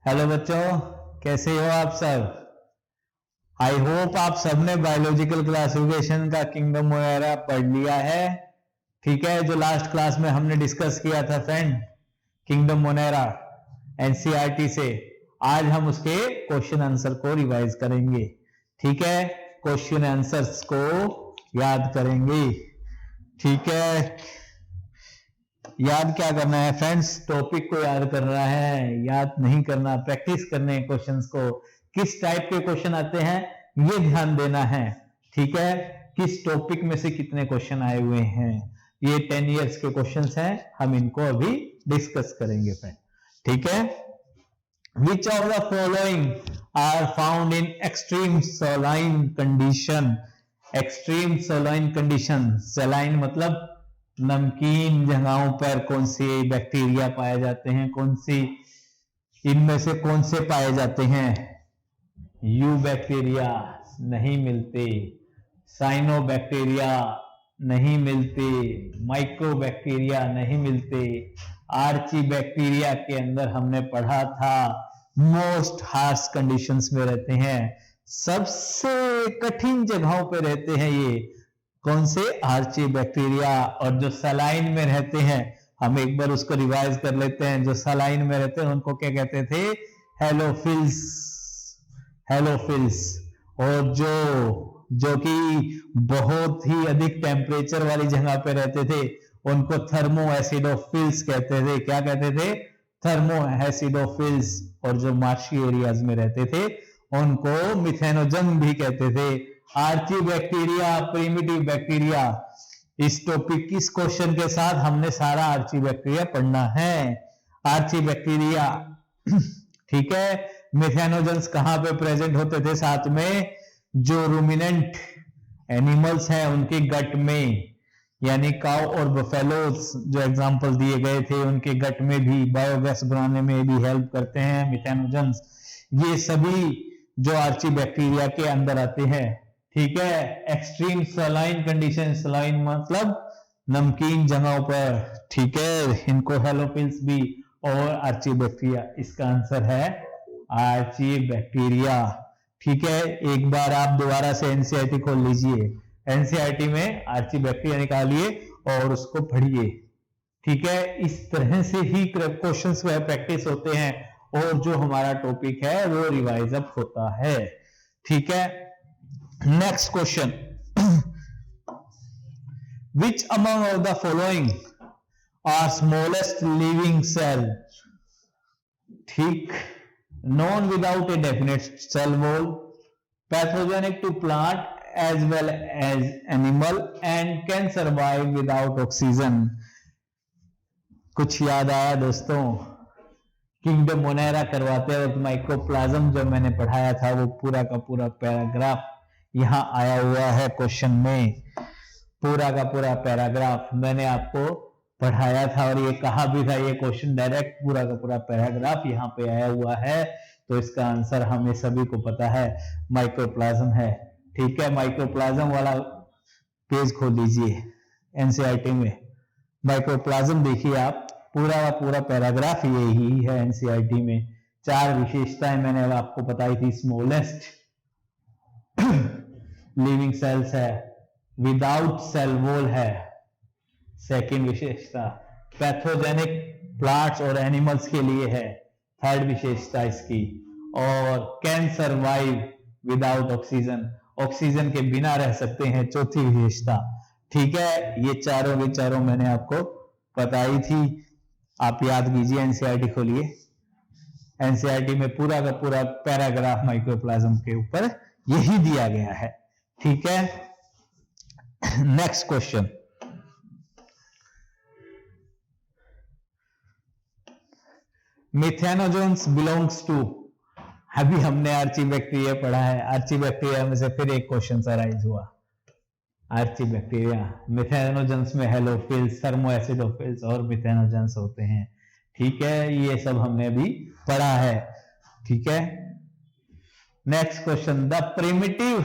Hello बच्चों, कैसे हो आप सब। आई होप आप सबने बायोलॉजिकल क्लासिफिकेशन का किंगडम वगैरह पढ़ लिया है। ठीक है, जो लास्ट क्लास में हमने डिस्कस किया था फ्रेंड, किंगडम मोनेरा एनसीईआरटी से। आज हम उसके क्वेश्चन आंसर को रिवाइज करेंगे। ठीक है, क्वेश्चन आंसर्स को याद करेंगे। ठीक है, याद क्या करना है फ्रेंड्स, टॉपिक को याद करना है, याद नहीं करना, प्रैक्टिस करने क्वेश्चंस को। किस टाइप के क्वेश्चन आते हैं ये ध्यान देना है। ठीक है, किस टॉपिक में से कितने क्वेश्चन आए हुए हैं, ये 10 इयर्स के क्वेश्चंस हैं, हम इनको अभी डिस्कस करेंगे फ्रेंड। ठीक है, which of the following are found in extreme saline condition. Extreme saline condition, saline मतलब नमकीन जगहों पर कौन से बैक्टीरिया पाए जाते हैं, कौन सी इनमें से कौन से पाए जाते हैं। यू बैक्टीरिया नहीं मिलते, साइनो बैक्टीरिया नहीं मिलते, माइक्रो बैक्टीरिया नहीं मिलते, आर्ची बैक्टीरिया के अंदर हमने पढ़ा था मोस्ट हार्श कंडीशंस में रहते हैं, सबसे कठिन जगहों पे रहते हैं ये कौन से, आर्ची बैक्टीरिया। और जो सलाइन में रहते हैं, हम एक बार उसको रिवाइज कर लेते हैं। जो सलाइन में रहते हैं उनको क्या कहते थे, हेलोफिल्स, हेलोफिल्स। और जो कि बहुत ही अधिक टेम्परेचर वाली जगह पे रहते थे उनको थर्मो एसिडोफिल्स कहते थे। क्या कहते थे, थर्मो एसिडोफिल्स। और जो मार्शी एरियाज में रहते थे उनको मिथेनोजन भी कहते थे। आर्ची बैक्टीरिया, प्रिमिटिव बैक्टीरिया, इस टॉपिक इस क्वेश्चन के साथ हमने सारा आर्ची बैक्टीरिया पढ़ना है। आर्ची बैक्टीरिया ठीक है, मिथेनोजन्स कहां पे प्रेजेंट होते थे साथ में, जो रूमिनेंट एनिमल्स हैं उनके गट में, यानी काउ और बफेलोस जो एग्जांपल दिए गए थे उनके गट में भी बायोगैस बनाने में भी हेल्प करते हैं मिथेनोजन्स। ये सभी जो आर्ची बैक्टीरिया के अंदर आते हैं। ठीक है, एक्सट्रीम सलाइन कंडीशन, सलाइन मतलब नमकीन जगहों पर। ठीक है, इनको हेलोफिल्स भी और आर्ची बैक्टीरिया, इसका आंसर है आर्ची बैक्टीरिया। ठीक है, एक बार आप दोबारा से एनसीईआरटी खोल लीजिए, एनसीईआरटी में आर्ची बैक्टीरिया निकालिए और उसको पढ़िए। ठीक है, इस तरह से ही क्वेश्चंस प्रैक्टिस होते हैं और जो हमारा टॉपिक है वो रिवाइज अप होता है। ठीक है, next question, which among of the following are smallest living cell. ठीक, non without a definite cell wall, pathogenic to plant as well as animal and can survive without oxygen। कुछ याद आया दोस्तों, kingdom Monera करवाते वक्त माइक्रोप्लाज्म जो मैंने पढ़ाया था वो पूरा का पूरा पैराग्राफ यहां आया हुआ है क्वेश्चन में। पूरा का पूरा पैराग्राफ मैंने आपको पढ़ाया था और ये कहा भी था, ये क्वेश्चन डायरेक्ट पूरा का पूरा पैराग्राफ यहाँ पे आया हुआ है। तो इसका आंसर हमें सभी को पता है, माइक्रोप्लाज्म है। ठीक है, माइक्रोप्लाज्म वाला पेज खोल लीजिए एनसीईआरटी में, माइक्रोप्लाज्म देखिए आप, पूरा का पूरा पैराग्राफ यही है एनसीईआरटी में। 4 विशेषताएं मैंने आपको बताई थी, स्मॉलेस्ट लिविंग सेल्स है, विदाउट सेल वॉल है सेकंड विशेषता, पैथोजेनिक प्लांट्स और एनिमल्स के लिए है थर्ड विशेषता इसकी, और can survive without oxygen, oxygen के बिना रह सकते हैं चौथी विशेषता। ठीक है, ये चारों के चारों मैंने आपको बताई थी, आप याद कीजिए, एनसीईआरटी खोलिए, एनसीईआरटी में पूरा का पूरा पैराग्राफ माइक्रोप्लाज्म के ऊपर यही दिया गया है। ठीक है, नेक्स्ट क्वेश्चन, मिथेनोजन्स बिलोंग्स टू, अभी हमने आर्ची बैक्टीरिया पढ़ा है, आर्ची बैक्टीरिया में से फिर एक क्वेश्चन अराइज हुआ, आर्ची बैक्टीरिया, मिथेनोजन्स में हेलोफिल्स, थर्मोएसिडोफिल्स और मिथेनोजन्स होते हैं। ठीक है, ये सब हमने अभी पढ़ा है। ठीक है, next question, the primitive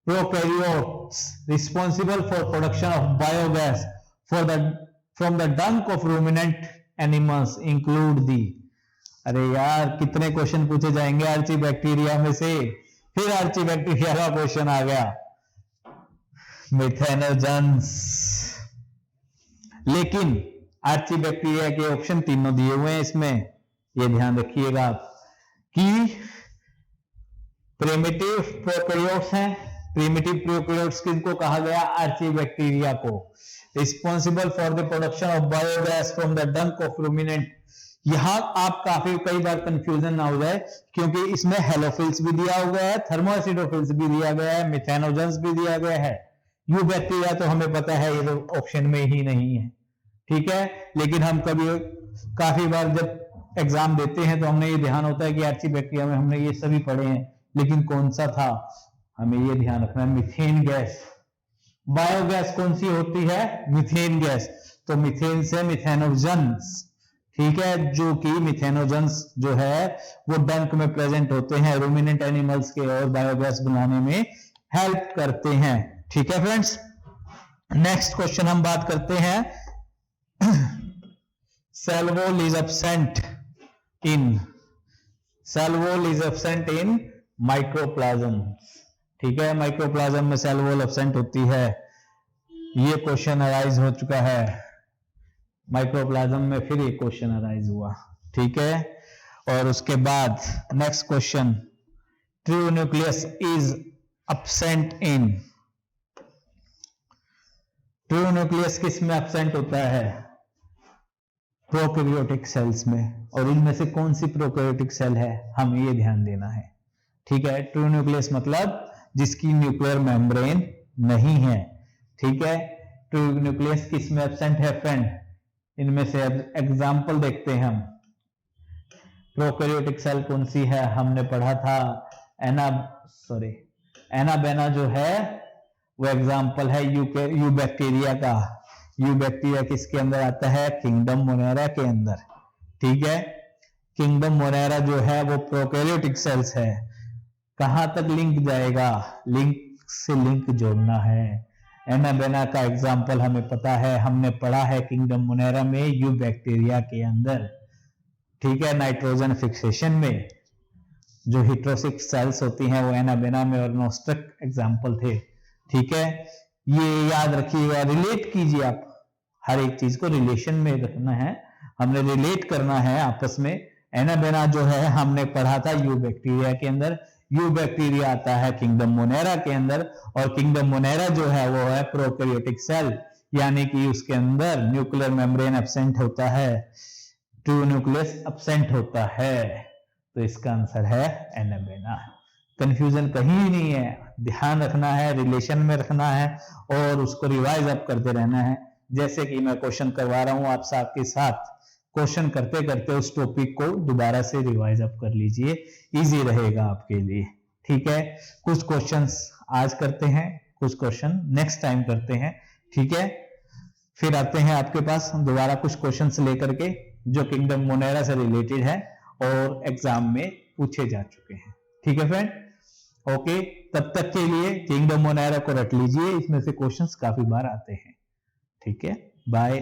prokaryotes responsible for production of biogas from the dung of ruminant animals include the. अरे यार कितने क्वेश्चन पूछे जाएंगे आर्ची बैक्टीरिया में से, फिर आर्ची बैक्टीरिया का क्वेश्चन आ गया, मिथेनोजेंस। लेकिन आर्ची बैक्टीरिया के ऑप्शन तीनों दिए हुए हैं इसमें, ये ध्यान रखिएगा आप कि प्रिमिटिव प्रोकैरियोट्स हैं। प्रिमिटिव प्रोकैरियोट्स किनको कहा गया? आर्ची बैक्टीरिया को। Responsible for the production of biogas from the dung of ruminant. यहां आप कई बार कंफ्यूजन ना हो जाए, क्योंकि इसमें हेलोफिल्स भी दिया हुआ है, थर्मोएसिडोफिल्स भी दिया गया है, मिथेनोजेंस भी दिया गया है। यू बैक्टीरिया तो हमें पता है ये तो ऑप्शन में ही नहीं है, ठीक है। लेकिन हम काफी बार जब एग्जाम देते हैं तो हमने ये ध्यान होता है कि आर्ची बैक्टीरिया में हमने ये सभी पढ़े हैं, लेकिन कौन सा था हमें ये ध्यान रखना है, मिथेन गैस। बायोगैस कौन सी होती है? Methane gas. तो मिथेन से मिथेनोजेंस, ठीक है, जो कि मिथेनोजेंस जो है वो डंक में प्रेजेंट होते हैं, रूमिनेंट एनिमल्स के, और बायोगैस बनाने में हेल्प करते हैं, ठीक है फ्रेंड्स। नेक्स्ट क्वेश्चन हम बात करते हैं, cell wall is absent in माइक्रोप्लाज्म, ठीक है। माइक्रोप्लाज्म में सेल वॉल एब्सेंट होती है, ये क्वेश्चन अराइज हो चुका है। माइक्रोप्लाज्म में फिर एक क्वेश्चन अराइज हुआ, ठीक है। और उसके बाद next question, true nucleus is absent in. True nucleus किस में एब्सेंट होता है? प्रोकैरियोटिक सेल्स में। और इनमें से कौन सी प्रोकैरियोटिक सेल है, हमें ये ध्यान देना है, ठीक है। ट्रू न्यूक्लियस मतलब जिसकी न्यूक्लियर मेम्ब्रेन नहीं है, ठीक है। ट्रू न्यूक्लियस किस में एब्सेंट है फ्रेंड? इनमें से एग्जांपल देखते हैं हम। प्रोकैरियोटिक सेल कौन सी है? हमने पढ़ा था एनाबेना जो है वो एग्जांपल है यू बैक्टीरिया का। यू बैक्टीरिया किसके अंदर आता है? किंगडम मोनेरा के अंदर, ठीक है। किंगडम मोनेरा जो है वो प्रोकैरियोटिक सेल्स है। कहां तक लिंक जाएगा? लिंक से लिंक जोड़ना है। एनाबेना का एग्जांपल हमें पता है, हमने पढ़ा है किंगडम मोनेरा में, यू बैक्टीरिया के अंदर, ठीक है। नाइट्रोजन फिक्सेशन में जो हिट्रोसिक सेल्स होती हैं वो एनाबेना में और नोस्ट्रक एग्जांपल थे, ठीक है। ये याद रखिएगा, रिलेट कीजिए आप, हर एक चीज को रिलेशन में रखना है, हमने रिलेट करना है आपस में। एनाबेना जो है हमने पढ़ा था यू बैक्टीरिया के अंदर, यू बैक्टीरिया आता है किंगडम मोनेरा के अंदर, और किंगडम मोनेरा जो है वो है प्रोकैरियोटिक सेल, यानी कि उसके अंदर न्यूक्लियर मेम्ब्रेन एब्सेंट होता है, ट्रू न्यूक्लियस एब्सेंट होता है। तो इसका आंसर है एनाबेना। कंफ्यूजन कहीं नहीं है, ध्यान रखना है, रिलेशन में रखना है और उसको रिवाइज अप करते रहना है। जैसे कि मैं क्वेश्चन करवा रहा हूं आप सबके साथ, क्वेश्चन करते करते उस टॉपिक को दोबारा से रिवाइज अप कर लीजिए, इजी रहेगा आपके लिए, ठीक है। कुछ क्वेश्चंस आज करते हैं, कुछ क्वेश्चन नेक्स्ट टाइम करते हैं, ठीक है। फिर आते हैं आपके पास दोबारा कुछ क्वेश्चंस लेकर के जो किंगडम मोनेरा से रिलेटेड है और एग्जाम में पूछे जा चुके हैं, ठीक है फ्रेंड। ओके, तब तक के लिए किंगडम मोनेरा को रट लीजिए, इसमें से क्वेश्चंस काफी बार आते हैं, ठीक है। बाय।